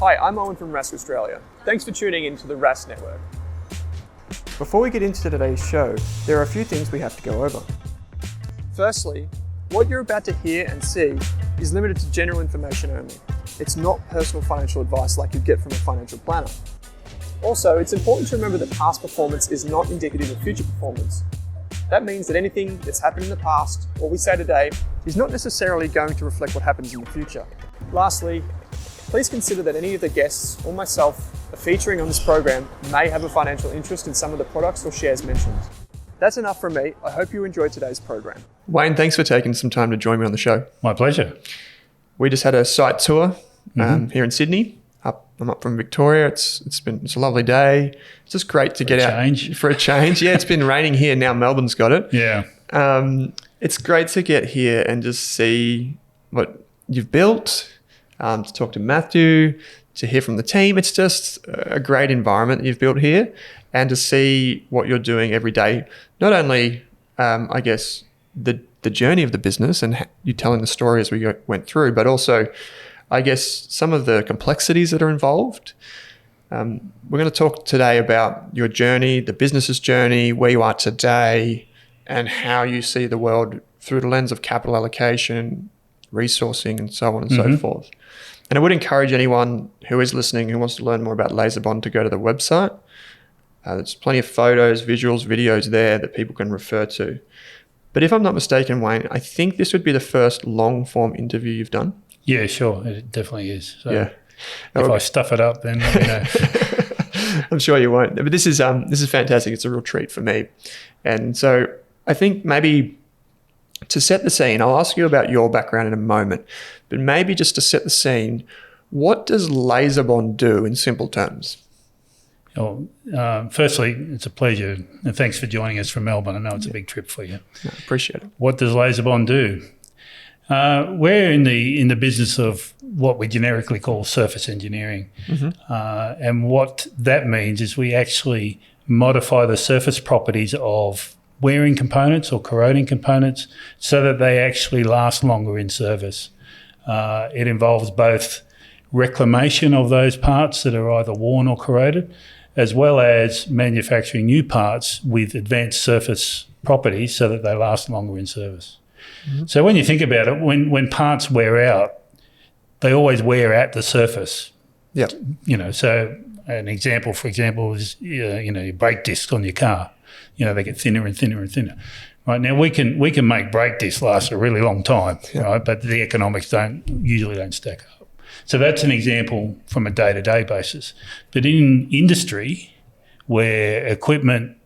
Hi, I'm Owen from Rask Australia. Thanks for tuning in to the Rask Network. Before we get into today's show, there are a few things we have to go over. Firstly, what you're about to hear and see is limited to general information only. It's not personal financial advice like you'd get from a financial planner. Also, it's important to remember that past performance is not indicative of future performance. That means that anything that's happened in the past, or we say today, is not necessarily going to reflect what happens in the future. Lastly, please consider that any of the guests or myself are featuring on this program may have a financial interest in some of the products or shares mentioned. That's enough from me. I hope you enjoyed today's program. Wayne, thanks for taking some time to join me on the show. My pleasure. We just had a site tour here in Sydney. I'm up from Victoria. It's a lovely day. It's just great to get out for a change. Yeah, it's been raining here. Now Melbourne's got it. Yeah. It's great to get here and just see what you've built, to talk to Matthew, to hear from the team. It's just a great environment that you've built here, and to see what you're doing every day. Not only, I guess, the journey of the business and you telling the story as we went through, but also, I guess, some of the complexities that are involved. We're going to talk today about your journey, the business's journey, where you are today, and how you see the world through the lens of capital allocation, resourcing, and so on and so forth. And I would encourage anyone who is listening who wants to learn more about Laserbond to go to the website. There's plenty of photos, visuals, videos there that people can refer to. But if I'm not mistaken, Wayne, I think this would be the first long-form interview you've done. Yeah, sure. It definitely is. So yeah. If I stuff it up, then you know. I'm sure you won't. But this is fantastic. It's a real treat for me. And so I think maybe to set the scene, I'll ask you about your background in a moment. But maybe just to set the scene, what does Laserbond do in simple terms? Well, firstly, it's a pleasure, and thanks for joining us from Melbourne. I know it's a big trip for you. No, appreciate it. What does Laserbond do? We're in the business of what we generically call surface engineering. And what that means is we actually modify the surface properties of wearing components or corroding components so that they actually last longer in service. It involves both reclamation of those parts that are either worn or corroded, as well as manufacturing new parts with advanced surface properties so that they last longer in service. So when you think about it, when parts wear out, they always wear at the surface. Yeah. You know, so an example, for example, is your brake discs on your car. You know, they get thinner and thinner and thinner. Right now, we can make brake discs last a really long time, right? But the economics usually don't stack up. So that's an example from a day-to-day basis. But in industry, where equipment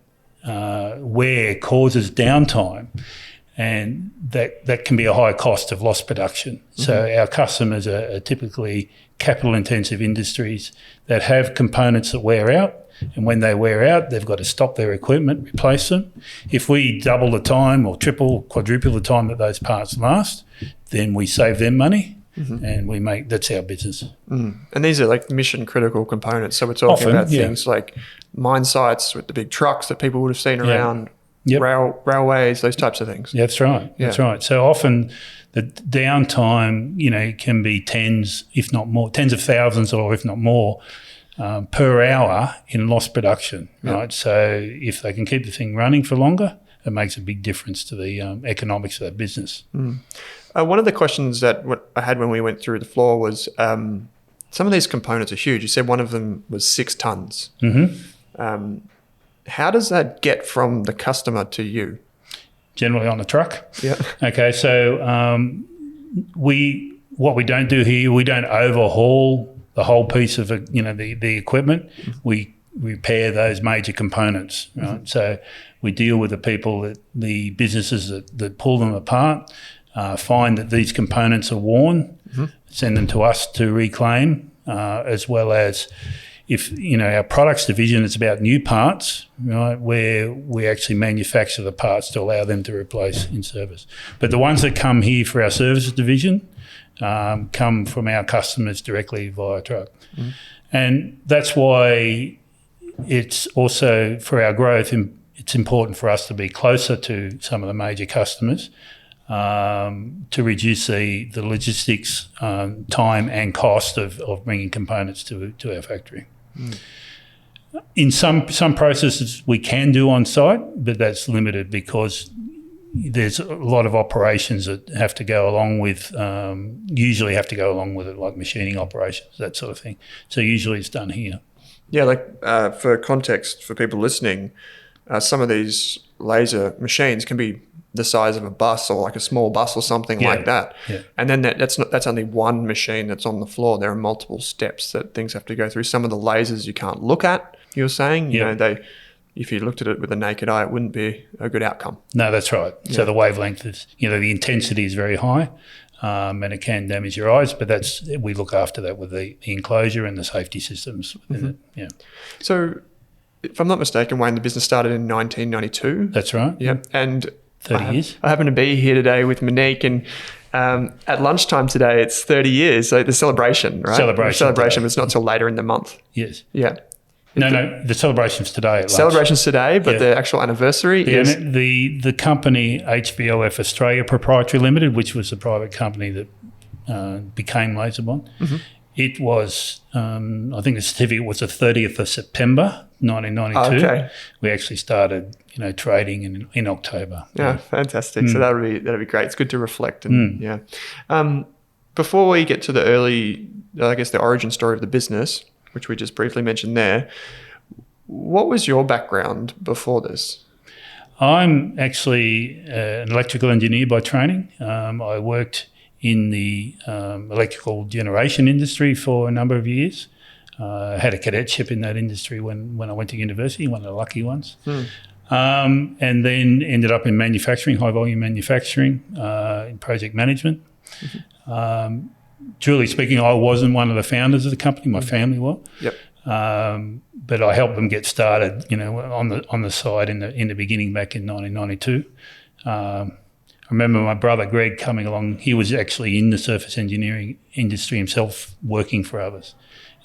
wear causes downtime, and that can be a high cost of lost production. So our customers are typically capital-intensive industries that have components that wear out, and when they wear out, they've got to stop their equipment, replace them. If we double the time or triple, quadruple the time that those parts last, then we save them money, and that's our business. And these are like mission-critical components. So we're talking about things like mine sites with the big trucks that people would have seen around. Railways, those types of things. Yeah, that's right. Yeah. That's right. So often the downtime, can be tens of thousands or if not more per hour in lost production, right? So if they can keep the thing running for longer, it makes a big difference to the economics of that business. One of the questions that I had when we went through the floor was some of these components are huge. You said one of them was 6 tons. How does that get from the customer to you? Generally on a truck. Yeah. Okay, so what we don't do here, we don't overhaul the whole piece of the equipment. We repair those major components, right? So we deal with the businesses that pull them apart, find that these components are worn, send them to us to reclaim, as well as if, our products division is about new parts, right, where we actually manufacture the parts to allow them to replace in service. But the ones that come here for our services division come from our customers directly via truck. And that's why it's also, for our growth, it's important for us to be closer to some of the major customers to reduce the logistics time and cost of bringing components to our factory. In some processes we can do on site, but that's limited because there's a lot of operations that have to go along with, usually have to go along with it, like machining operations, that sort of thing. So usually it's done here. Yeah, for context for people listening, some of these laser machines can be the size of a bus or like a small bus or something like that. Yeah. And then that's only one machine that's on the floor. There are multiple steps that things have to go through. Some of the lasers you can't look at, you were saying, you know, if you looked at it with a naked eye, it wouldn't be a good outcome. No, that's right. Yeah. So the wavelength is, the intensity is very high, and it can damage your eyes, but we look after that with the enclosure and the safety systems within it. Yeah. So if I'm not mistaken, Wayne, the business started in 1992. That's right. Yeah. And 30 years. I happen to be here today with Monique, and at lunchtime today, it's 30 years. So the celebration, right? Celebration, but it's not till later in the month. Yes. Yeah. No, the celebration's today. Celebration's today, but the actual anniversary is... The company, HBOF Australia Proprietary Limited, which was the private company that became Laserbond, it was, I think the certificate was the 30th of September, 1992. Okay. We actually started, trading in October. Yeah, fantastic. So that'll be great. It's good to reflect. And before we get to the origin story of the business, which we just briefly mentioned there, what was your background before this? I'm actually an electrical engineer by training. I worked in the electrical generation industry for a number of years. I had a cadetship in that industry when I went to university, one of the lucky ones. And then ended up in manufacturing, high volume manufacturing, in project management. Truly speaking, I wasn't one of the founders of the company. My family was. Yep. But I helped them get started, on the side in the beginning back in 1992. I remember my brother Greg coming along. He was actually in the surface engineering industry himself, working for others,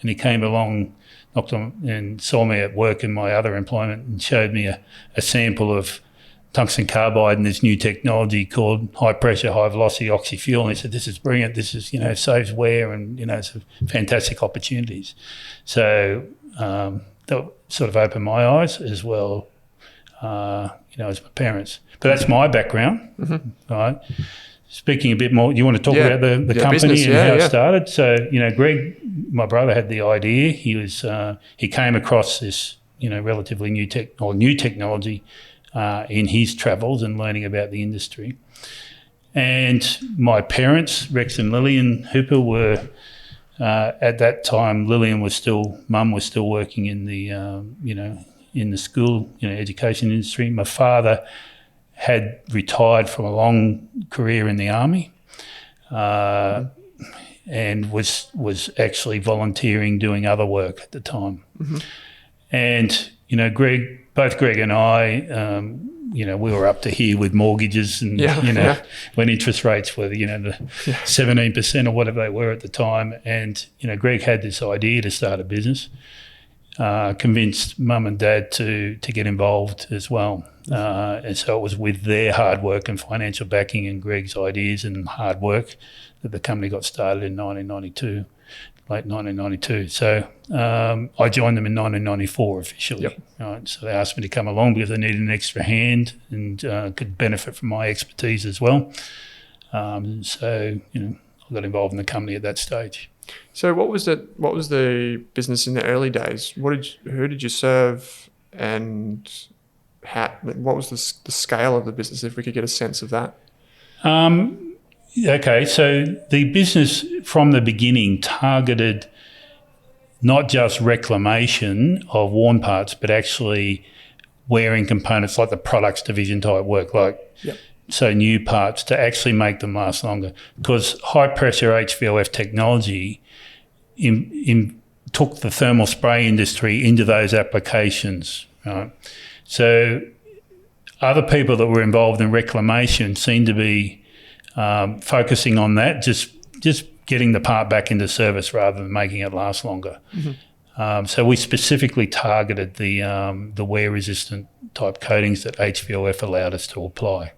and he came along, knocked on, and saw me at work in my other employment, and showed me a sample of tungsten carbide and this new technology called high pressure, high velocity oxy-fuel. And he said, this is brilliant. This is, saves wear and, it's fantastic opportunities. So that sort of opened my eyes as well, as my parents. But that's my background, right? Speaking a bit more, do you want to talk about the company business, and how it started? So, Greg, my brother, had the idea. He came across this, relatively new technology in his travels and learning about the industry. And my parents, Rex and Lillian Hooper, were at that time, Mum was still working in the, in the school, education industry. My father had retired from a long career in the army, and was actually volunteering, doing other work at the time. And, both Greg and I, we were up to here with mortgages and, when interest rates were, the 17% or whatever they were at the time. And, Greg had this idea to start a business, convinced Mum and Dad to get involved as well. And so it was with their hard work and financial backing and Greg's ideas and hard work that the company got started in 1992. Late 1992. So I joined them in 1994 officially. Yep. Right? So they asked me to come along because they needed an extra hand and could benefit from my expertise as well. So I got involved in the company at that stage. So what was the business in the early days? Who did you serve, and what was the scale of the business, if we could get a sense of that? Okay, so the business from the beginning targeted not just reclamation of worn parts, but actually wearing components like the products division type work, so new parts to actually make them last longer. Because high pressure HVOF technology took the thermal spray industry into those applications, right? So other people that were involved in reclamation seemed to be focusing on that, just getting the part back into service rather than making it last longer. So we specifically targeted the wear-resistant type coatings that HVOF allowed us to apply.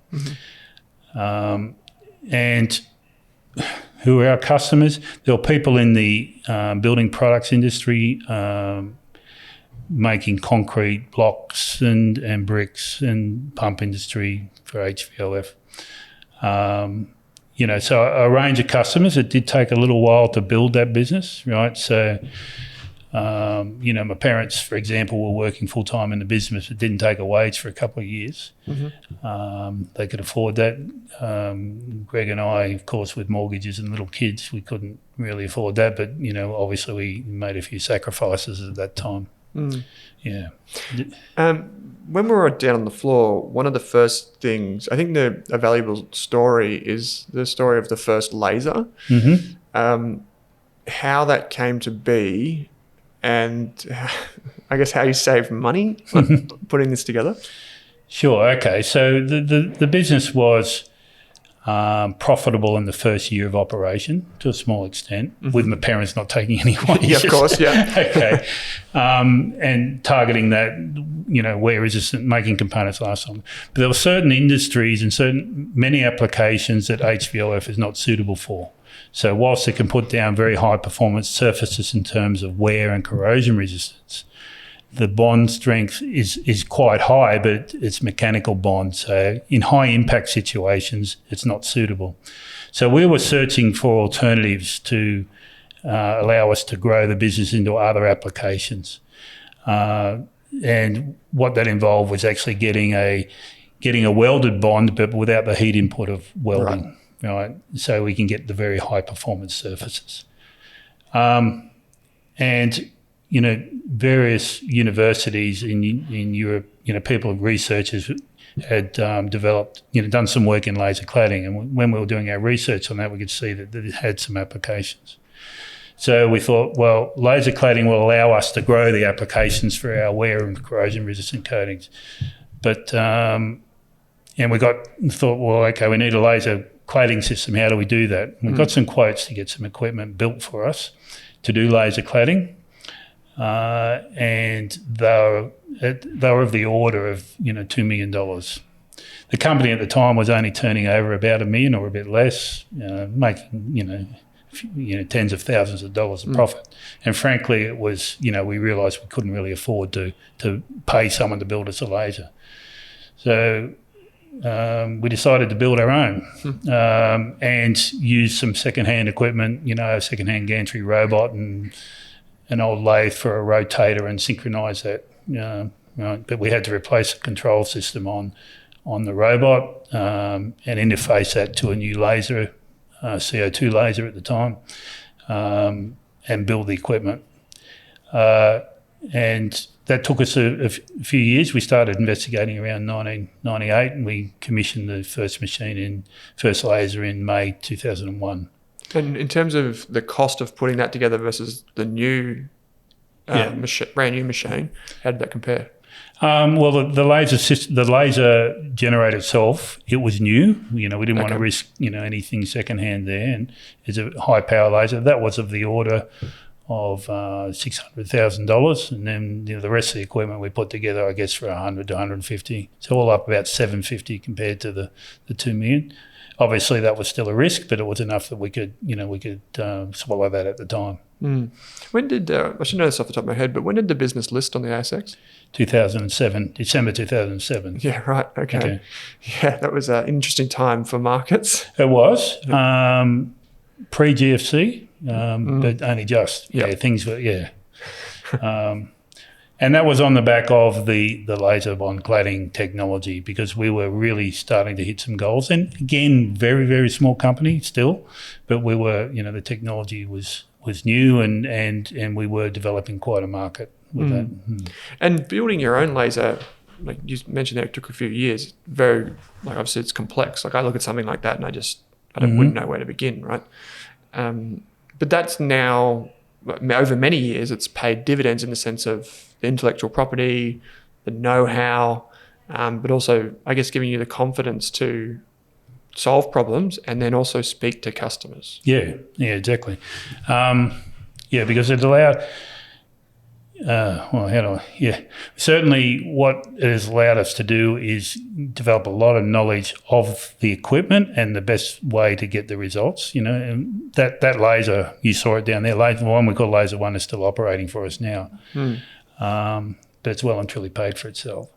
And who are our customers? There were people in the building products industry, making concrete blocks and bricks, and pump industry for HVOF. So a range of customers. It did take a little while to build that business, right? So, my parents, for example, were working full-time in the business. It didn't take a wage for a couple of years. They could afford that. Greg and I, of course, with mortgages and little kids, we couldn't really afford that. But, obviously we made a few sacrifices at that time. Yeah. When we were down on the floor, one of the first things, I think a valuable story is the story of the first laser, how that came to be, and I guess how you saved money putting this together. Sure. Okay. So the business was profitable in the first year of operation to a small extent, with my parents not taking any wages. Yeah, of course, yeah. Okay. And targeting that, wear resistant, making components last long. But there were certain industries and many applications that HVOF is not suitable for. So whilst it can put down very high performance surfaces in terms of wear and corrosion resistance, the bond strength is quite high, but it's mechanical bond. So in high impact situations, it's not suitable. So we were searching for alternatives to allow us to grow the business into other applications. And what that involved was actually getting a welded bond, but without the heat input of welding, right? So we can get the very high performance surfaces. And various universities in Europe, people, researchers had developed, done some work in laser cladding. And when we were doing our research on that, we could see that it had some applications. So we thought, well, laser cladding will allow us to grow the applications for our wear and corrosion resistant coatings. But, and we thought, well, okay, we need a laser cladding system. How do we do that? And we got some quotes to get some equipment built for us to do laser cladding. And they were of the order of, $2 million. The company at the time was only turning over about $1 million or a bit less, making, tens of thousands of dollars of profit. And frankly, it was, we realised we couldn't really afford to pay someone to build us a laser. So we decided to build our own and use some second-hand equipment, a second-hand gantry robot and an old lathe for a rotator and synchronise that. Right? But we had to replace the control system on the robot and interface that to a new laser, CO2 laser at the time, and build the equipment. And that took us a few years. We started investigating around 1998 and we commissioned the first laser in May 2001. And in terms of the cost of putting that together versus the new brand new machine, how did that compare? Well, the laser generator itself, it was new. We didn't want to risk, anything secondhand there. And it's a high power laser. That was of the order of $600,000. And then the rest of the equipment we put together, I guess, for $100 to $150. So all up about $750 compared to the $2 million. Obviously, that was still a risk, but it was enough that we could swallow that at the time. When did I should know this off the top of my head, but when did the business list on the ASX? 2007, December 2007. Yeah, right. Okay. Yeah, that was an interesting time for markets. It was pre-GFC, but only just. Yeah, things were and that was on the back of the Laserbond cladding technology, because we were really starting to hit some goals. And again, very, very small company still, but we were, the technology was new and we were developing quite a market with that. And building your own laser, like you mentioned there, it took a few years. Very, obviously it's complex. I look at something like that and I wouldn't know where to begin, right? But that's now, over many years, it's paid dividends in the sense of the intellectual property, the know-how, but also, I guess, giving you the confidence to solve problems and then also speak to customers. Yeah, exactly. Because it allowed, Certainly what it has allowed us to do is develop a lot of knowledge of the equipment and the best way to get the results, and that laser, you saw it down there, laser one, we call laser one, is still operating for us now. But it's well and truly paid for itself.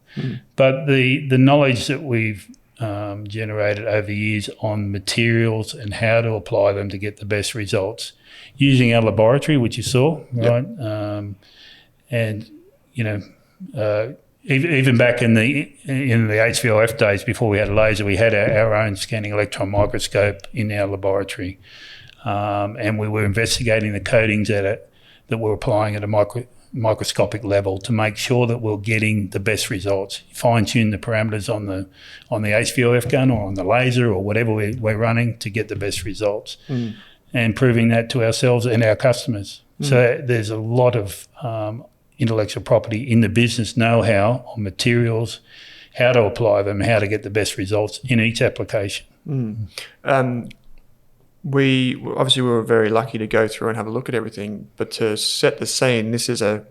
But the knowledge that we've generated over the years on materials and how to apply them to get the best results using our laboratory, which you saw, right? And even back in the HVOF days, before we had a laser, we had our own scanning electron microscope in our laboratory, and we were investigating the coatings that we're applying at a microscopic level to make sure that we're getting the best results. Fine tune the parameters on the HVOF gun or on the laser or whatever we're running to get the best results, and proving that to ourselves and our customers. So there's a lot of intellectual property in the business know-how on materials, how to apply them, how to get the best results in each application. We were very lucky to go through and have a look at everything, but to set the scene, this is I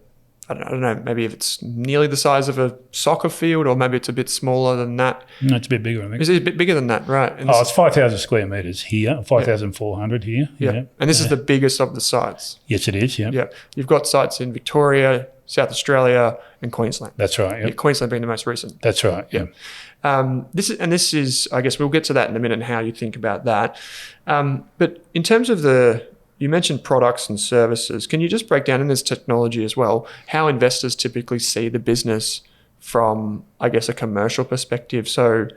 don't know, maybe if it's nearly the size of a soccer field or maybe it's a bit smaller than that. No, it's a bit bigger, I think. Is it a bit bigger than that, right? And it's 5,000 square metres here, 5,400 here. Yeah. And this is the biggest of the sites. Yes, it is, yeah. Yeah. You've got sites in Victoria, South Australia and Queensland. That's right, yeah. Queensland being the most recent. That's right, yeah. This is, I guess we'll get to that in a minute and how you think about that. But in terms of you mentioned products and services. Can you just break down in this technology as well, how investors typically see the business from, I guess, a commercial perspective? So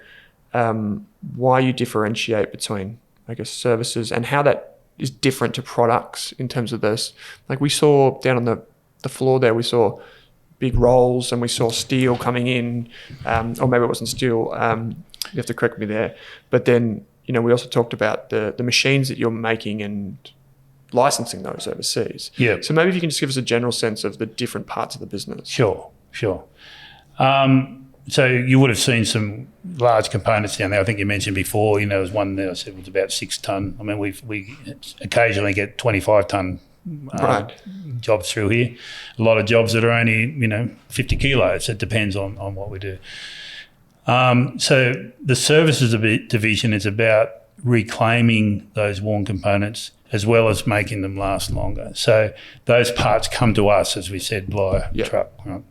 why you differentiate between, I guess, services and how that is different to products in terms of this. Like we saw down on the floor there, we saw big rolls and we saw steel coming in, or maybe it wasn't steel. You have to correct me there. But then, we also talked about the machines that you're making and licensing those overseas. Yeah. So maybe if you can just give us a general sense of the different parts of the business. Sure. So you would have seen some large components down there. I think you mentioned before, there was one that I said was about 6 tonne. I mean, we occasionally get 25 tonne jobs through here. A lot of jobs that are only, 50 kilos. It depends on what we do. So the services division is about reclaiming those worn components as well as making them last longer. So those parts come to us, as we said, by truck. Right?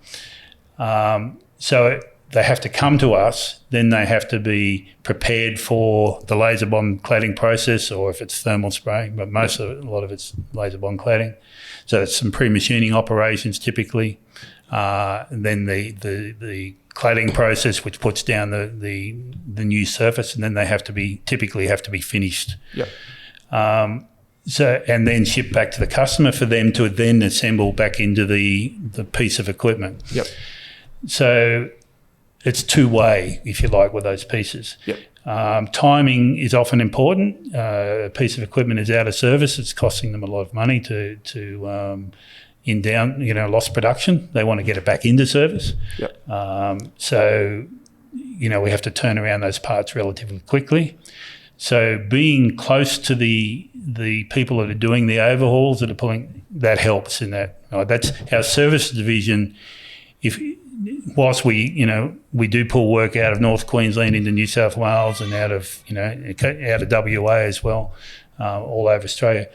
So they have to come to us, then they have to be prepared for the laser bond cladding process, or if it's thermal spraying, but a lot of it's laser bond cladding. So it's some pre-machining operations typically. And then the cladding process, which puts down the new surface, and then they typically have to be finished. Yep. And then shipped back to the customer for them to then assemble back into the piece of equipment. Yep. So it's two-way, if you like, with those pieces. Yep. Timing is often important. A piece of equipment is out of service. It's costing them a lot of money to lost production. They want to get it back into service. Yep. So we have to turn around those parts relatively quickly. So being close to the people that are doing the overhauls that are pulling, that helps in that. That's our service division. Whilst we do pull work out of North Queensland into New South Wales and out of WA as well, all over Australia,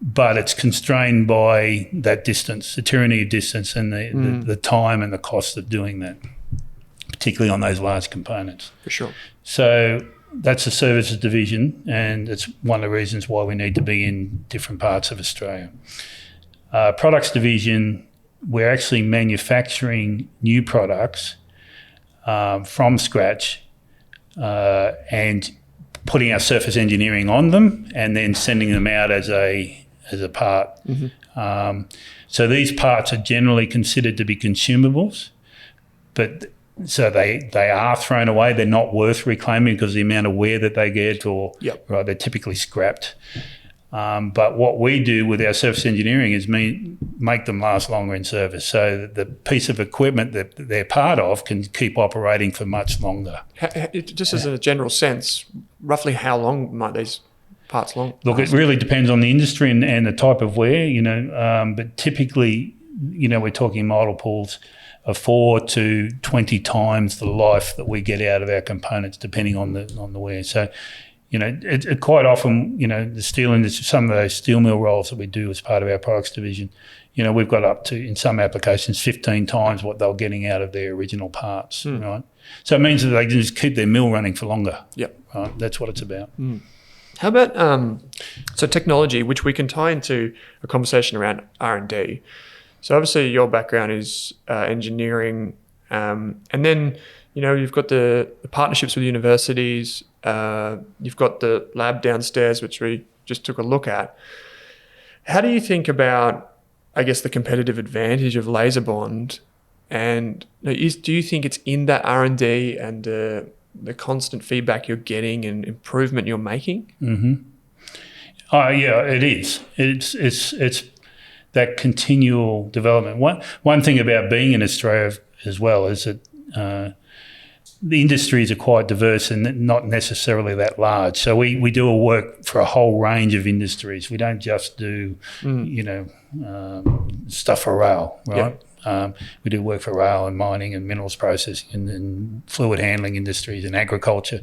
but it's constrained by that distance, the tyranny of distance, and the time and the cost of doing that, particularly on those large components. For sure. So that's the services division, and it's one of the reasons why we need to be in different parts of Australia. Products division, we're actually manufacturing new products from scratch and putting our surface engineering on them and then sending them out as a part. Mm-hmm. So these parts are generally considered to be consumables, but so they are thrown away. They're not worth reclaiming because of the amount of wear that they get, or they're typically scrapped. But what we do with our surface engineering is make them last longer in service, so that the piece of equipment that they're part of can keep operating for much longer. Just as a general sense, roughly how long might these parts long? Look, it really depends on the industry and the type of wear, but typically we're talking multiples of 4 to 20 times the life that we get out of our components, depending on the wear. So, it quite often, the steel industry, some of those steel mill rolls that we do as part of our products division, we've got up to, in some applications, 15 times what they were getting out of their original parts, right? So it means that they can just keep their mill running for longer. Yep. Right? That's what it's about. How about so technology, which we can tie into a conversation around R&D. So obviously your background is engineering, and then you've got the partnerships with universities. You've got the lab downstairs, which we just took a look at. How do you think about, I guess, the competitive advantage of Laserbond, and do you think it's in that R&D and the constant feedback you're getting and improvement you're making? Oh yeah, it is. It's that continual development. One thing about being in Australia as well is that the industries are quite diverse and not necessarily that large. So we do a work for a whole range of industries. We don't just do stuff for rail, right? We do work for rail and mining and minerals processing and fluid handling industries and agriculture,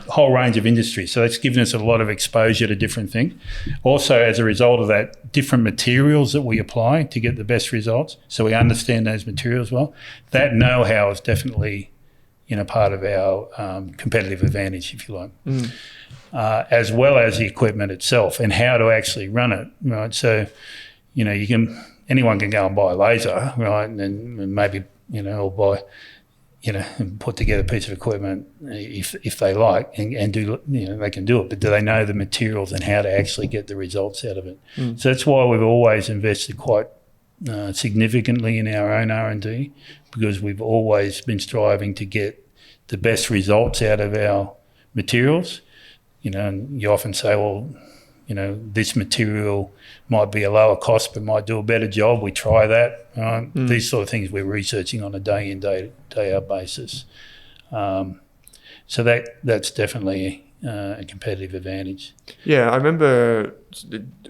a whole range of industries. So it's given us a lot of exposure to different things. Also, as a result of that, different materials that we apply to get the best results. So we understand those materials well. That know-how is definitely part of our competitive advantage, if you like, as well as the equipment itself and how to actually run it, right? So, anyone can go and buy a laser, right, and then maybe, or buy, and put together a piece of equipment if they like and do, they can do it, but do they know the materials and how to actually get the results out of it? So that's why we've always invested quite significantly in our own R&D, because we've always been striving to get the best results out of our materials. And you often say, well, this material might be a lower cost but might do a better job. We try that. These sort of things we're researching on a day in, day out basis. So that's definitely a competitive advantage. Yeah, I remember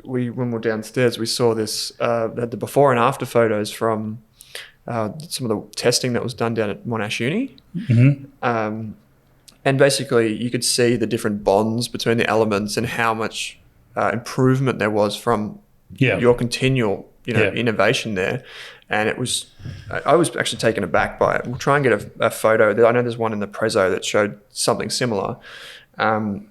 when we were downstairs, we saw this, the before and after photos from some of the testing that was done down at Monash Uni. And basically you could see the different bonds between the elements and how much improvement there was from your continual innovation there. And I was actually taken aback by it. We'll try and get a photo. I know there's one in the Prezzo that showed something similar. And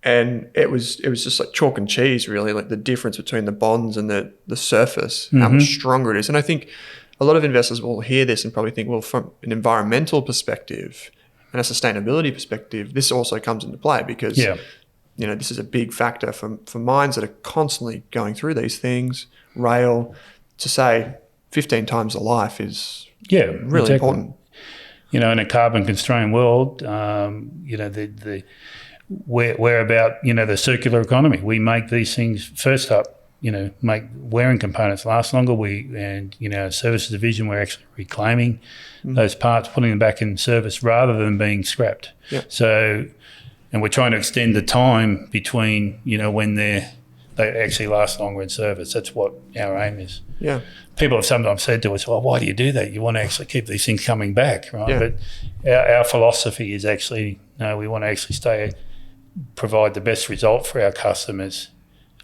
it was just like chalk and cheese, really, like the difference between the bonds and the surface, how much stronger it is. And I think a lot of investors will hear this and probably think, well, from an environmental perspective and a sustainability perspective, this also comes into play because this is a big factor for mines that are constantly going through these things. Rail, to say 15 times the life is really important. In a carbon constrained world, we're about the circular economy. We make these things first up. Make wearing components last longer. Our services division, we're actually reclaiming those parts, putting them back in service rather than being scrapped. So, and we're trying to extend the time between, when they actually last longer in service. That's what our aim is. Yeah. People have sometimes said to us, well, why do you do that? You want to actually keep these things coming back, right? Yeah. But our philosophy is actually, no, we want to actually provide the best result for our customers.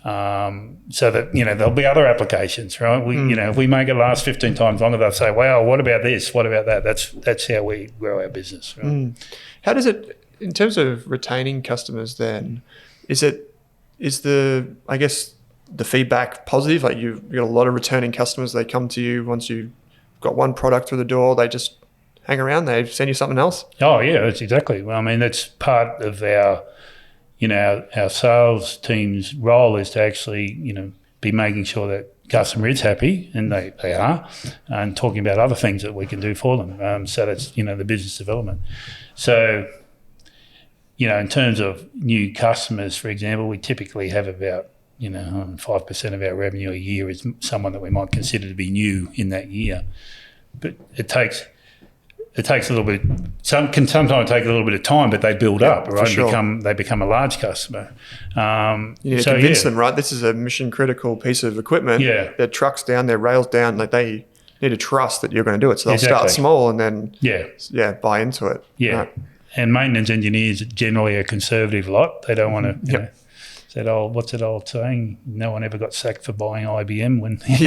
So that, there'll be other applications, right? If we make it last 15 times longer, they'll say, wow, what about this? What about that? That's how we grow our business, right? How does it, in terms of retaining customers then, is the feedback positive? Like you've got a lot of returning customers, they come to you once you've got one product through the door, they just hang around, they send you something else? Oh yeah, that's exactly. Well, I mean, that's part of our sales team's role is to actually, be making sure that customer is happy, and they are, and talking about other things that we can do for them. So that's, the business development. So, in terms of new customers, for example, we typically have about, 5% of our revenue a year is someone that we might consider to be new in that year. But it takes it takes a little bit. Can sometimes take a little bit of time, but they build up, right? Sure. They become a large customer. You need to convince them, right? This is a mission critical piece of equipment. Yeah. Their trucks down, their rails down. Like they need to trust that you're going to do it. So they'll start small and then buy into it. Yeah. Right. And maintenance engineers generally a conservative lot. They don't want to. You know, what's that old saying? No one ever got sacked for buying IBM. When that's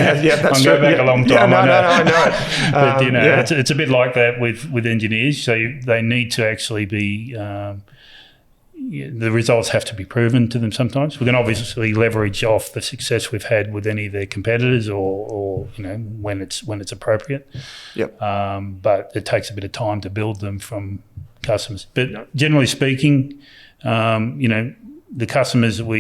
I'll go back a long time. I know it. But you know, it's a bit like that with engineers. So they need to actually be. The results have to be proven to them. Sometimes we can obviously leverage off the success we've had with any of their competitors, or you know, when it's appropriate. Yep. But it takes a bit of time to build them from customers. But generally speaking, you know. The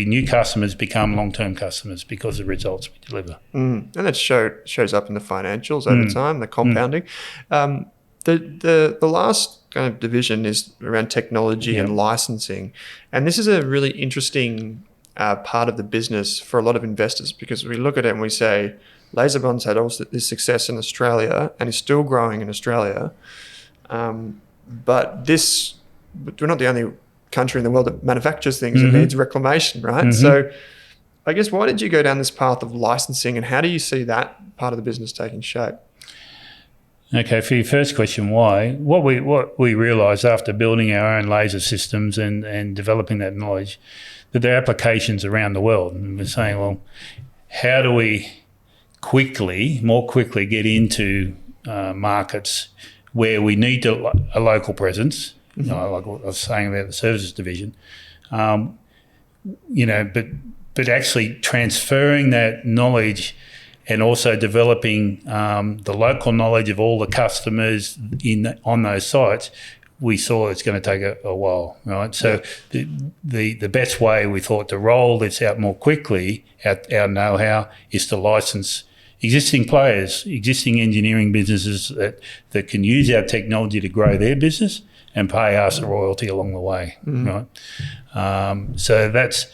new customers become long-term customers because of the results we deliver. And that shows up in the financials over time, the compounding. The last kind of division is around technology and licensing. And this is a really interesting part of the business for a lot of investors, because we look at it and we say, Laserbond's had all this success in Australia and is still growing in Australia. But we're not the only country in the world that manufactures things and needs reclamation, right? So I guess, why did you go down this path of licensing, and how do you see that part of the business taking shape? Okay, for your first question, why? What we realised after building our own laser systems and developing that knowledge, that there are applications around the world. And we're saying, well, how do we more quickly get into markets where we need a local presence? You know, like what I was saying about the services division, you know, but actually transferring that knowledge and also developing the local knowledge of all the customers on those sites, we saw it's going to take a while, right? So the best way we thought to roll this out more quickly, our know-how, is to license existing players, existing engineering businesses that can use our technology to grow their business and pay us a royalty along the way, right? So that's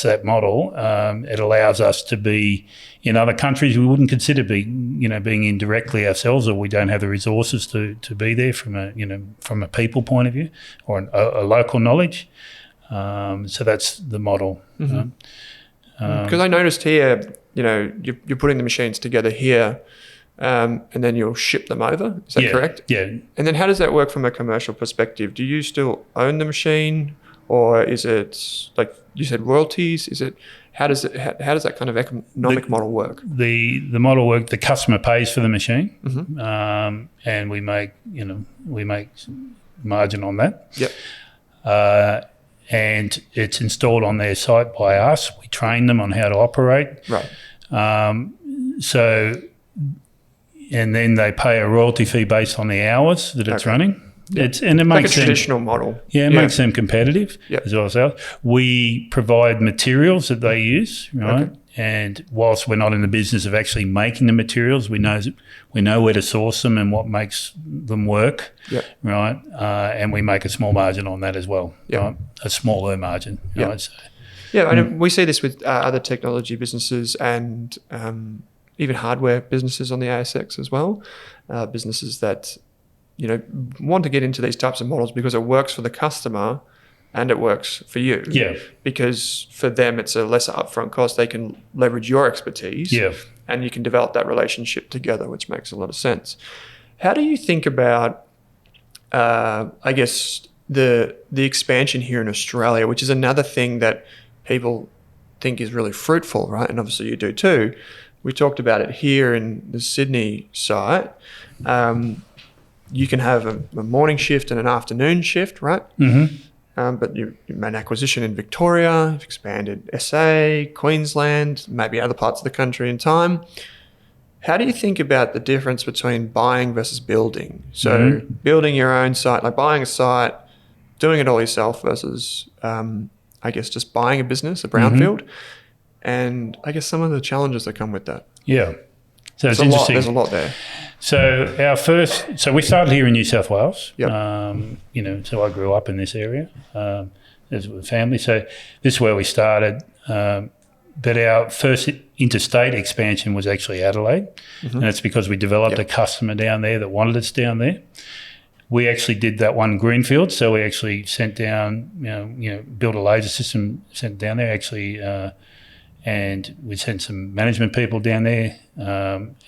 that model. It allows us to be in other countries we wouldn't consider being in directly ourselves, or we don't have the resources to be there from a people point of view, or a local knowledge. So that's the model. Because I noticed here, you're putting the machines together here. And then you'll ship them over. Is that correct? Yeah. And then how does that work from a commercial perspective? Do you still own the machine, or is it, like you said, royalties? How does that kind of economic model work? The model work. The customer pays for the machine, and we make margin on that. Yep. And it's installed on their site by us. We train them on how to operate. Right. And then they pay a royalty fee based on the hours that it's running. Yeah. It makes like a traditional model. Yeah, it makes them competitive Yep. as well as ours. We provide materials that they use, right? Okay. And whilst we're not in the business of actually making the materials, we know where to source them and what makes them work, right? And we make a small margin on that as well, right? A smaller margin, right? So, and we see this with other technology businesses and even hardware businesses on the ASX as well. Businesses that want to get into these types of models because it works for the customer and it works for you. Yeah. Because for them, it's a lesser upfront cost. They can leverage your expertise. Yeah. And you can develop that relationship together, which makes a lot of sense. How do you think about, I guess, the expansion here in Australia, which is another thing that people think is really fruitful, right? And obviously you do too. We talked about it here in the Sydney site. You can have a morning shift and an afternoon shift, right? But you made an acquisition in Victoria, you've expanded SA, Queensland, maybe other parts of the country in time. How do you think about the difference between buying versus building? So building your own site, like buying a site, doing it all yourself versus, I guess, just buying a business, a brownfield. And I guess some of the challenges that come with that. Yeah. So it's interesting. interesting. There's a lot there. So we started here in New South Wales. Yep. So I grew up in this area as a family. So this is where we started. But our first interstate expansion was actually Adelaide. And it's because we developed a customer down there that wanted us down there. we actually did that one greenfield. So we actually sent down, built a laser system, sent down there actually, and we sent some management people down there,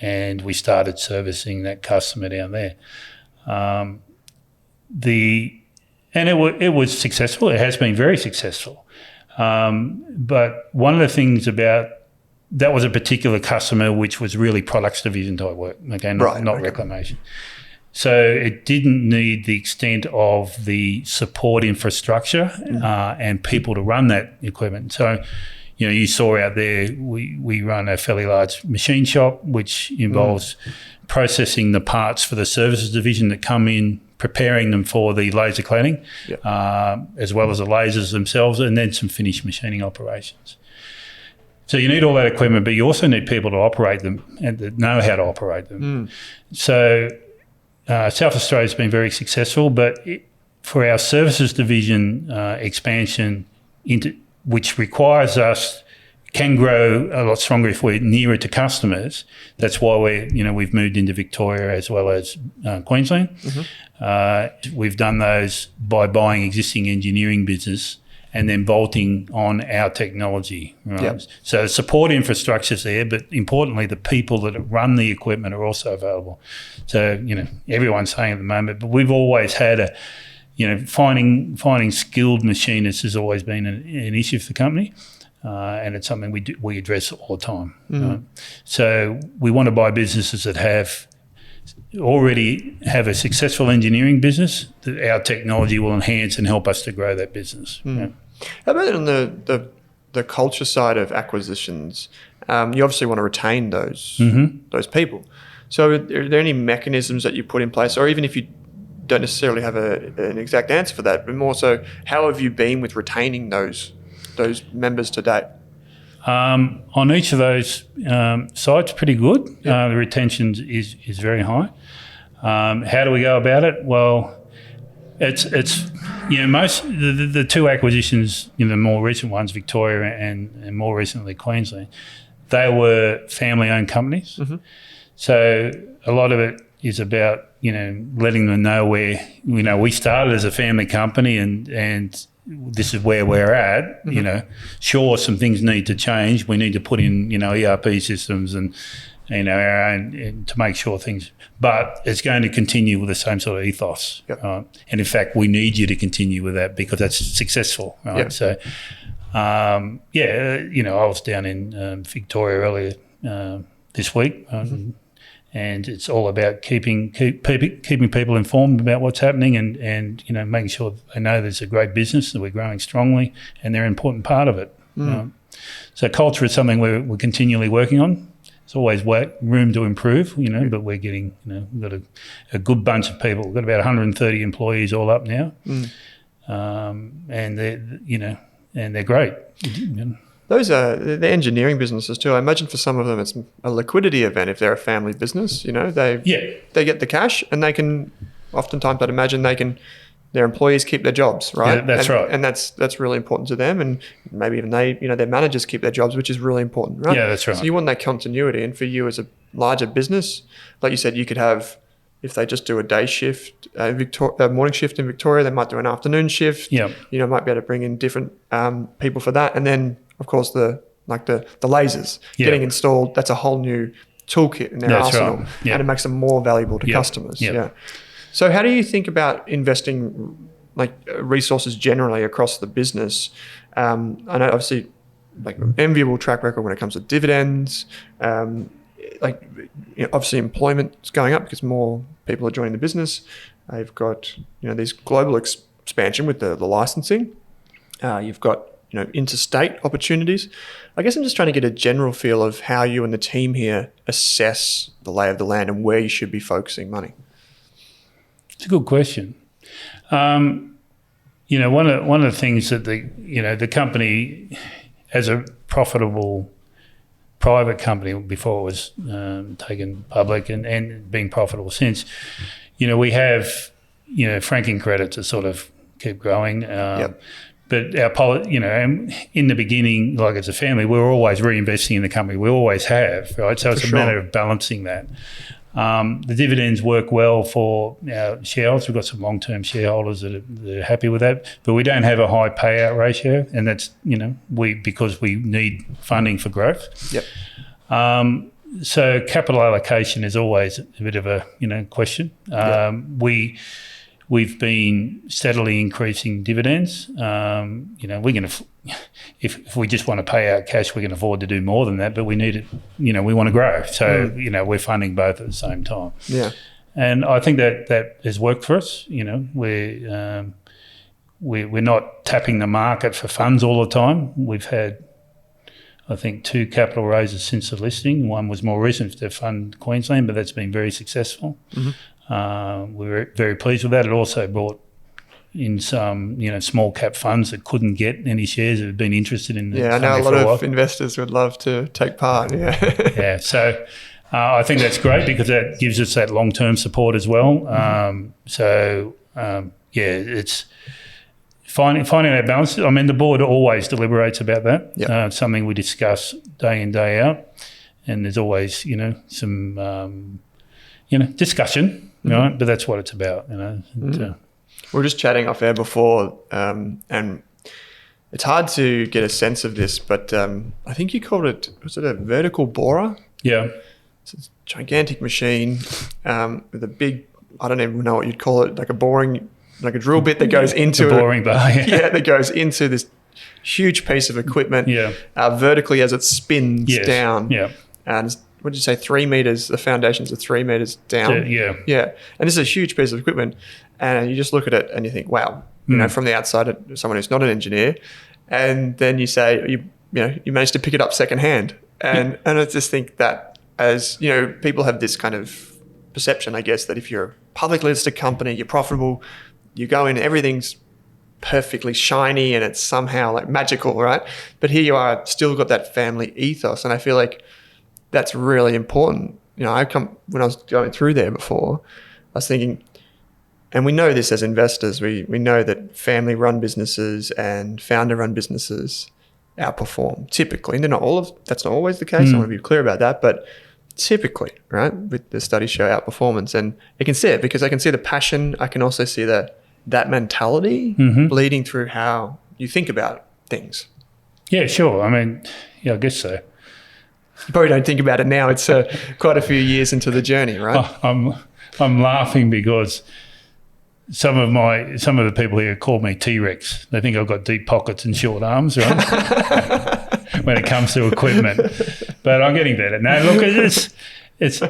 and we started servicing that customer down there. It was successful. It has been very successful. But one of the things about that was a particular customer which was really products division type work, okay, not reclamation. So it didn't need the extent of the support infrastructure and people to run that equipment. So, you saw out there, we run a fairly large machine shop, which involves processing the parts for the services division that come in, preparing them for the laser cladding, as well as the lasers themselves, and then some finished machining operations. So you need all that equipment, but you also need people to operate them and that know how to operate them. So South Australia's been very successful, but for our services division expansion, which requires us can grow a lot stronger if we're nearer to customers. That's why we've moved into Victoria as well as Queensland. We've done those by buying existing engineering business and then bolting on our technology. Right? Yep. So support infrastructure's there, but importantly, the people that run the equipment are also available. So, everyone's saying at the moment, but we've always had finding skilled machinists has always been an issue for the company. And it's something we address all the time. So we want to buy businesses that already have a successful engineering business that our technology will enhance and help us to grow that business. How about on the culture side of acquisitions? You obviously want to retain those people. So are there any mechanisms that you put in place, or even if you don't necessarily have an exact answer for that, but more so, how have you been with retaining those members to date? On each of those sites, pretty good. The retention is very high. How do we go about it? Well, it's most the two acquisitions, the more recent ones, Victoria and more recently Queensland, they were family-owned companies. So a lot of it is about letting them know where we started as a family company and this is where we're at. Sure, some things need to change. We need to put in ERP systems and our own to make sure things. But it's going to continue with the same sort of ethos. And in fact, we need you to continue with that because that's successful. Right? So, I was down in Victoria earlier this week. And it's all about keeping people informed about what's happening and making sure they know there's a great business that we're growing strongly and they're an important part of it. So culture is something we're continually working on. There's always room to improve, but we're getting, we've got a good bunch of people. We've got about 130 employees all up now, and they're great. Those are the engineering businesses too. I imagine for some of them it's a liquidity event if they're a family business. They get the cash and they can, oftentimes I'd imagine their employees keep their jobs, right? Yeah, that's right. And that's really important to them, and maybe even their managers keep their jobs, which is really important, right? Yeah, that's right. So you want that continuity, and for you as a larger business, like you said, you could have, if they just do a day shift, morning shift in Victoria, they might do an afternoon shift. Yeah. Might be able to bring in different people for that, and then of course the lasers getting installed. That's a whole new toolkit in their arsenal, right. Yeah. and it makes them more valuable to customers. Yeah. So how do you think about investing resources generally across the business? I know obviously enviable track record when it comes to dividends. Obviously employment's going up because more people are joining the business. They've got these global expansion with the licensing. You've got interstate opportunities. I guess I'm just trying to get a general feel of how you and the team here assess the lay of the land and where you should be focusing money. It's a good question. One of the things that the company, as a profitable private company before it was taken public and being profitable since, we have franking credits to sort of keep growing. But our in the beginning, like as a family, we were always reinvesting in the company. We always have, right? So it's a matter of balancing that. The dividends work well for our shareholders. We've got some long-term shareholders that are happy with that, but we don't have a high payout ratio, and that's because we need funding for growth. Yep. So capital allocation is always a bit of a question. We've been steadily increasing dividends. We're going to, if we just want to pay out cash, we can afford to do more than that, but we need it. We want to grow, so we're funding both at the same time. Yeah, and I think that has worked for us. We're not tapping the market for funds all the time. We've had, I think, 2 capital raises since the listing. One was more recent to fund Queensland, but that's been very successful. We were very pleased with that. It also brought in some, small cap funds that couldn't get any shares that had been interested in. I know a lot of investors would love to take part. Yeah. So I think that's great because that gives us that long-term support as well. It's finding that balance. I mean, the board always deliberates about that. Yep. It's something we discuss day in, day out, and there's always, some, discussion. Right, but that's what it's about. We were just chatting off air before, and it's hard to get a sense of this, but I think you called it, was it a vertical borer? Yeah. It's a gigantic machine with a big, I don't even know what you'd call it, like a boring, like a drill bit that goes into a boring bar. Yeah. That goes into this huge piece of equipment. Yeah. Vertically as it spins down. Yeah. And what did you say, 3 meters? The foundations are 3 meters down. Yeah. And this is a huge piece of equipment, and you just look at it and you think, wow, from the outside, someone who's not an engineer, and then you say, you managed to pick it up secondhand, and I just think that as people have this kind of perception, I guess, that if you're a publicly listed company, you're profitable, you go in, everything's perfectly shiny and it's somehow like magical, right? But here you are, still got that family ethos, and I feel like that's really important. When I was going through there before, I was thinking, and we know this as investors, we know that family-run businesses and founder-run businesses outperform typically. And that's not always the case. I want to be clear about that, but typically, right, with the studies show outperformance, and you can see it because I can see the passion. I can also see that mentality bleeding through how you think about things. Yeah, sure. I mean, I guess so. You probably don't think about it now. It's quite a few years into the journey, right? I'm laughing because some of the people here call me T-Rex. They think I've got deep pockets and short arms, right? When it comes to equipment. But I'm getting better. No, look, it's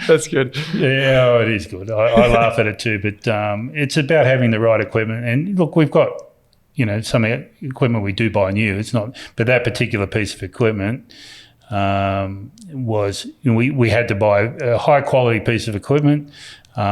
that's good. Yeah, it is good. I laugh at it too, but it's about having the right equipment. And look, we've got some equipment we do buy new. It's not, but that particular piece of equipment was we had to buy a high quality piece of equipment. We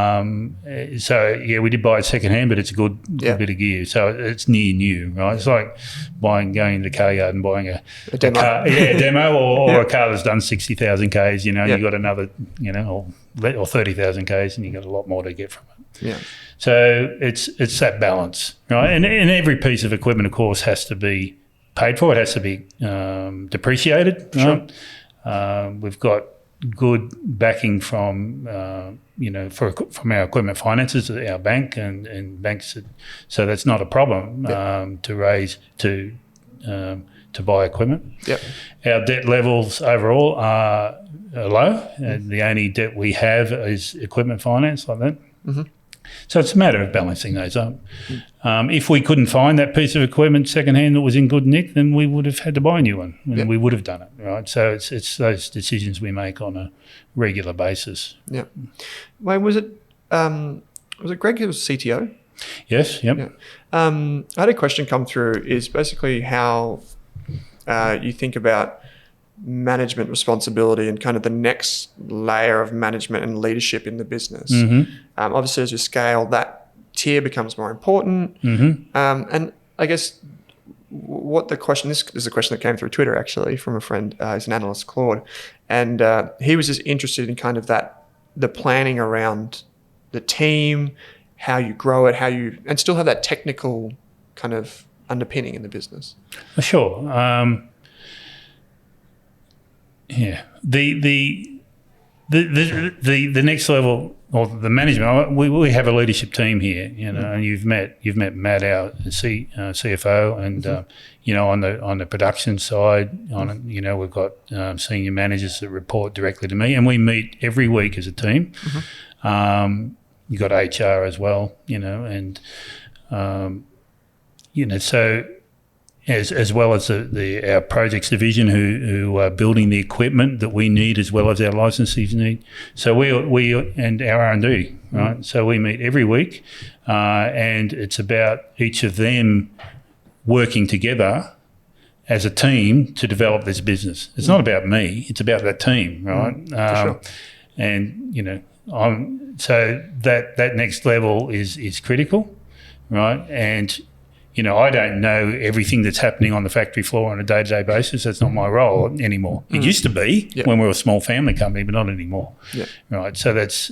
did buy it secondhand, but it's a good bit of gear. So it's near new, right? It's like going into the car yard and buying a demo. A demo or a car that's done 60,000 Ks, you got another, or 30,000 Ks, and you got a lot more to get from it. Yeah. So it's that balance, right? And every piece of equipment, of course, has to be paid for. It has to be depreciated, right? Sure. We've got good backing from from our equipment finances, our bank and banks, so that's not a problem to raise to buy equipment. Yep. Our debt levels overall are low. The only debt we have is equipment finance like that. Mm-hmm. So it's a matter of balancing those up. If we couldn't find that piece of equipment secondhand that was in good nick, then we would have had to buy a new one, and we would have done it, right? So it's those decisions we make on a regular basis. Yeah. Wait, was it Greg who was CTO? Yes. Yep. Yeah. I had a question come through. Is basically how you think about management responsibility and kind of the next layer of management and leadership in the business. Mm-hmm. Obviously, as you scale, that tier becomes more important. Mm-hmm. And I guess this is a question that came through Twitter actually from a friend. He's an analyst, Claude, and he was just interested in kind of the planning around the team, how you grow it, and still have that technical kind of underpinning in the business. Yeah. The The next level, or the management, we have a leadership team here, and you've met Matt, our CFO, and on the production side, we've got senior managers that report directly to me, and we meet every week as a team. You've got HR as well, and so. As well as our projects division who are building the equipment that we need as well as our licensees need. So we and our R&D, right? So we meet every week, and it's about each of them working together as a team to develop this business. It's not about me; it's about that team, right? For sure. And so that next level is critical, right? And I don't know everything that's happening on the factory floor on a day-to-day basis. That's not my role anymore. It used to be when we were a small family company, but not anymore. Yeah. Right. So that's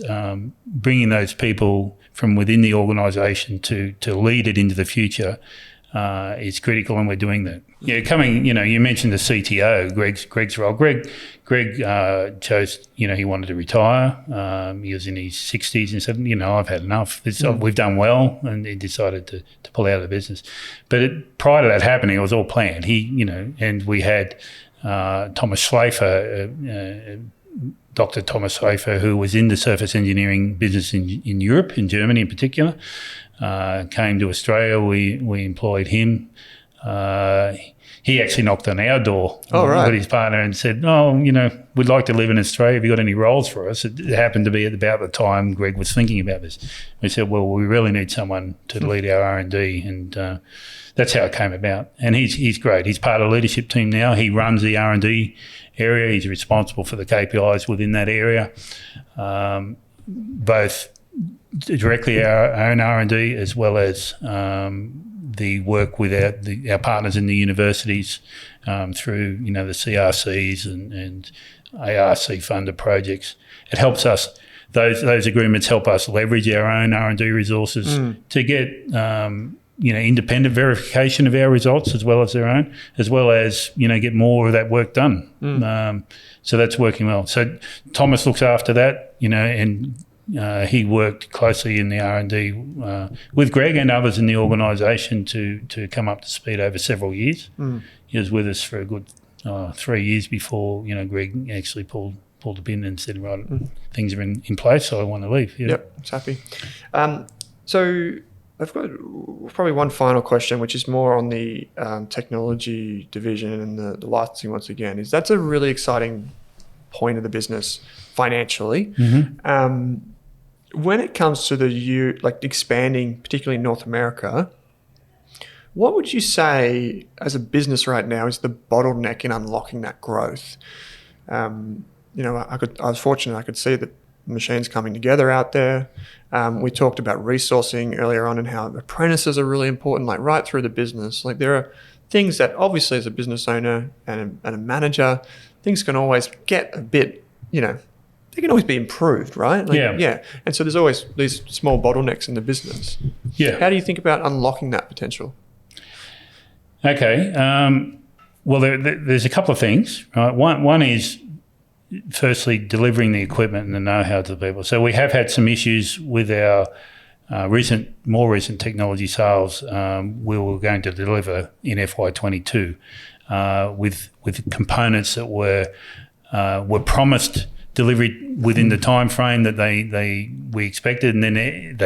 bringing those people from within the organisation to lead it into the future is critical, and we're doing that. Yeah, you mentioned the CTO, Greg's role. Greg chose, he wanted to retire. He was in his 60s and said, I've had enough. We've done well, and he decided to pull out of the business. But prior to that happening, it was all planned. And we had Thomas Schlafer, Dr. Thomas Schlafer, who was in the surface engineering business in Europe, in Germany in particular. Came to Australia. We employed him. He actually knocked on our door with his partner and said, we'd like to live in Australia. Have you got any roles for us? It happened to be at about the time Greg was thinking about this. We said, well, we really need someone to lead our R&D, and that's how it came about. And he's great. He's part of the leadership team now. He runs the R&D area. He's responsible for the KPIs within that area, both directly our own R&D as well as the work with our partners in the universities through the CRCs and ARC funded projects. It helps us. Those agreements help us leverage our own R&D resources to get independent verification of our results as well as their own, as well as get more of that work done. So that's working well. So Thomas looks after that, and he worked closely in the R&D with Greg and others in the organisation to come up to speed over several years. He was with us for a good 3 years before Greg actually pulled the pin and said, right, things are in place, so I want to leave. Yeah. Yep, it's happy. So I've got probably one final question, which is more on the technology division and the licensing once again. That's a really exciting point of the business financially. When it comes to expanding, particularly in North America, what would you say as a business right now is the bottleneck in unlocking that growth? I was fortunate I could see the machines coming together out there. We talked about resourcing earlier on and how apprentices are really important, right through the business. There are things that obviously as a business owner and a manager, things can always get a bit, they can always be improved, right? Yeah. And so there's always these small bottlenecks in the business. Yeah. How do you think about unlocking that potential? Okay. Well, there's a couple of things, right? One is firstly delivering the equipment and the know-how to the people. So we have had some issues with our more recent technology sales. We were going to deliver in FY22 with components that were promised delivery within the time frame that we expected, and then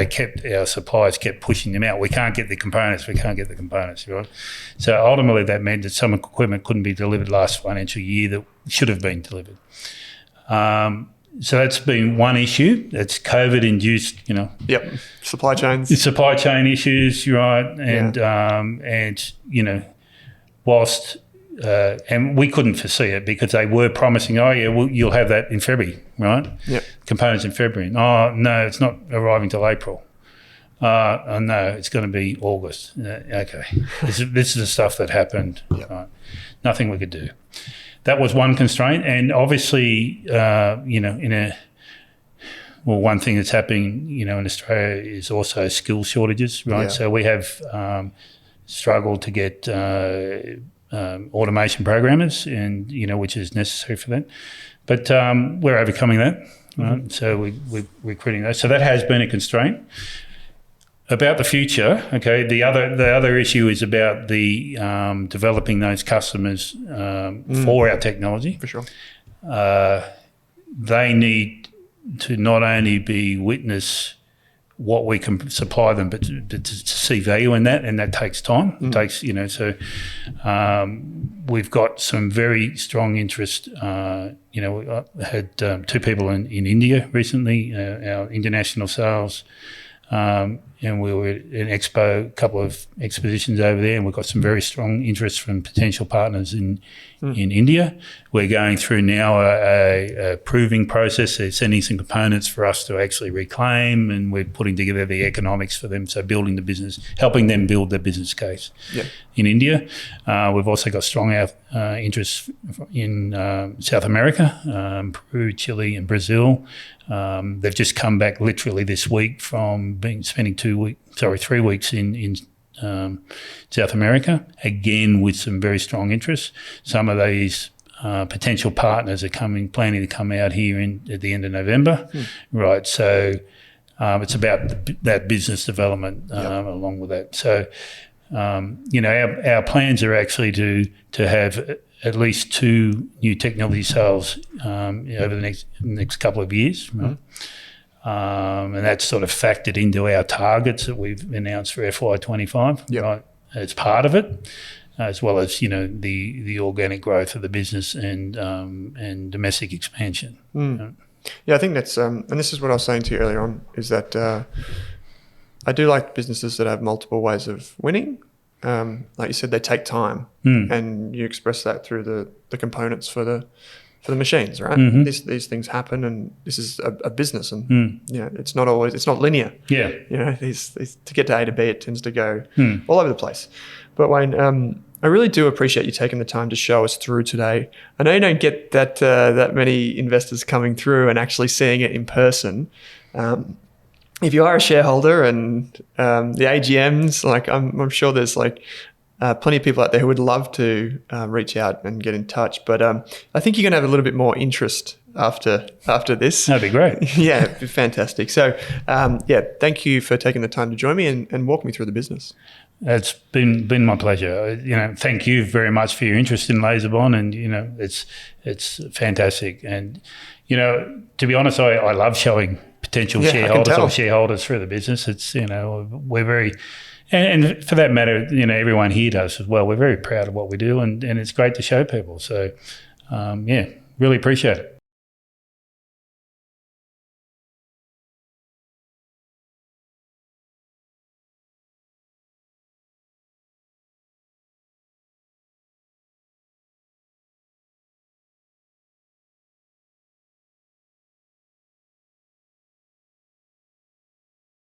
our suppliers kept pushing them out. We can't get the components, right? So ultimately that meant that some equipment couldn't be delivered last financial year that should have been delivered. So that's been one issue. That's COVID induced, Yep. Supply chains. Supply chain issues, right? And whilst and we couldn't foresee it because they were promising, you'll have that in February, right? Yeah. Components in February. Oh, no, it's not arriving till April. No, it's going to be August. Okay. This is the stuff that happened. Yep. Right? Nothing we could do. That was one constraint. And obviously, one thing that's happening, in Australia is also skill shortages, right? Yeah. So we have struggled to get automation programmers, and which is necessary for that. But we're overcoming that. right? So we're recruiting those. So that has been a constraint. About the future, okay, the other issue is about the developing those customers for our technology. For sure. They need to not only be witness what we can supply them, but to see value in that, and that takes time. It takes, so we've got some very strong interest. We had 2 people in India recently, our international sales, and we were in a couple of expositions over there, and we've got some very strong interest from potential partners in India. We're going through now a proving process. They're sending some components for us to actually reclaim, and we're putting together the economics for them, so building the business, helping them build their business case in India. We've also got strong interest in South America, Peru, Chile and Brazil. They've just come back literally this week from spending 3 weeks in South America, again with some very strong interest. Some of these potential partners are planning to come out here at the end of November, right? So it's about that business development along with that. So our plans are actually to have at least 2 new technology sales over the next couple of years, right? And that's sort of factored into our targets that we've announced for FY25, right? It's part of it, as well as the organic growth of the business and domestic expansion. Yeah, I think that's and this is what I was saying to you earlier on, is that I do like businesses that have multiple ways of winning. Like you said, they take time, and you express that through the components for the machines, right? These things happen, and this is a business, and it's not linear. To get to A to B, it tends to go all over the place. But Wayne, I really do appreciate you taking the time to show us through today. I know you don't get that many investors coming through and actually seeing it in person. If you are a shareholder and the AGMs, like I'm sure there's plenty of people out there who would love to reach out and get in touch. But I think you're going to have a little bit more interest after this. That'd be great. Yeah, it'd be fantastic. So thank you for taking the time to join me and walk me through the business. It's been my pleasure. Thank you very much for your interest in Laserbond, and it's fantastic. And to be honest, I love showing potential shareholders or shareholders through the business. It's we're very, and for that matter, everyone here does as well. We're very proud of what we do, and it's great to show people. So really appreciate it.